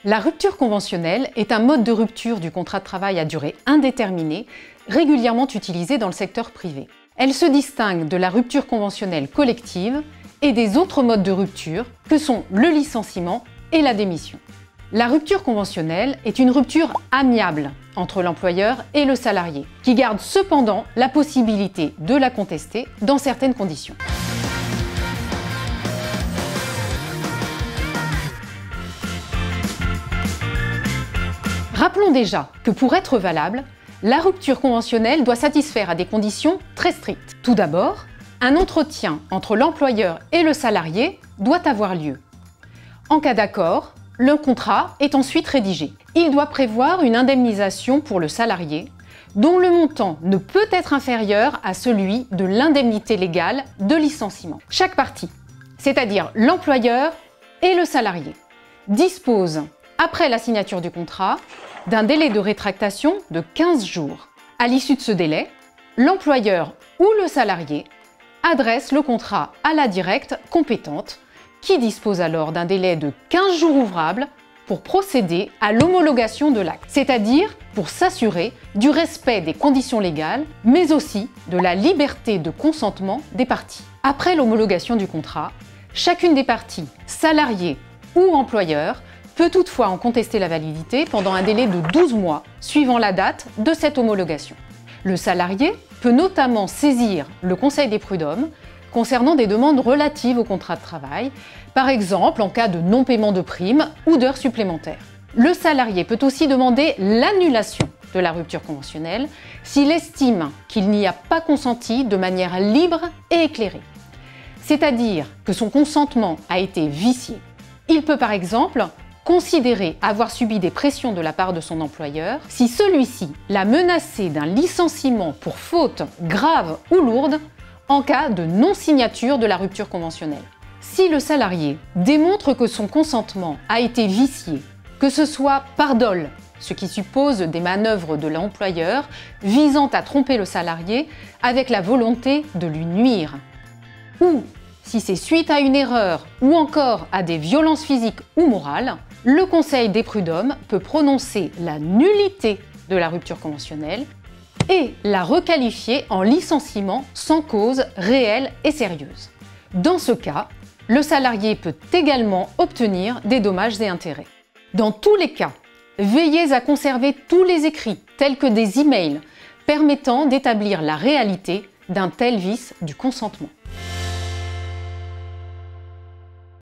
La rupture conventionnelle est un mode de rupture du contrat de travail à durée indéterminée, régulièrement utilisé dans le secteur privé. Elle se distingue de la rupture conventionnelle collective et des autres modes de rupture que sont le licenciement et la démission. La rupture conventionnelle est une rupture amiable entre l'employeur et le salarié, qui garde cependant la possibilité de la contester dans certaines conditions. Rappelons déjà que pour être valable, la rupture conventionnelle doit satisfaire à des conditions très strictes. Tout d'abord, un entretien entre l'employeur et le salarié doit avoir lieu. En cas d'accord, le contrat est ensuite rédigé. Il doit prévoir une indemnisation pour le salarié, dont le montant ne peut être inférieur à celui de l'indemnité légale de licenciement. Chaque partie, c'est-à-dire l'employeur et le salarié, dispose, après la signature du contrat, d'un délai de rétractation de 15 jours. À l'issue de ce délai, l'employeur ou le salarié adresse le contrat à la directe compétente, qui dispose alors d'un délai de 15 jours ouvrables pour procéder à l'homologation de l'acte, c'est-à-dire pour s'assurer du respect des conditions légales, mais aussi de la liberté de consentement des parties. Après l'homologation du contrat, chacune des parties, salarié ou employeur, peut toutefois en contester la validité pendant un délai de 12 mois, suivant la date de cette homologation. Le salarié peut notamment saisir le Conseil des prud'hommes concernant des demandes relatives au contrat de travail, par exemple en cas de non-paiement de primes ou d'heures supplémentaires. Le salarié peut aussi demander l'annulation de la rupture conventionnelle s'il estime qu'il n'y a pas consenti de manière libre et éclairée, c'est-à-dire que son consentement a été vicié. Il peut par exemple considérer avoir subi des pressions de la part de son employeur si celui-ci l'a menacé d'un licenciement pour faute grave ou lourde en cas de non-signature de la rupture conventionnelle. Si le salarié démontre que son consentement a été vicié, que ce soit par dol, ce qui suppose des manœuvres de l'employeur visant à tromper le salarié avec la volonté de lui nuire, ou si c'est suite à une erreur ou encore à des violences physiques ou morales, le Conseil des prud'hommes peut prononcer la nullité de la rupture conventionnelle et la requalifier en licenciement sans cause réelle et sérieuse. Dans ce cas, le salarié peut également obtenir des dommages et intérêts. Dans tous les cas, veillez à conserver tous les écrits, tels que des emails, permettant d'établir la réalité d'un tel vice du consentement.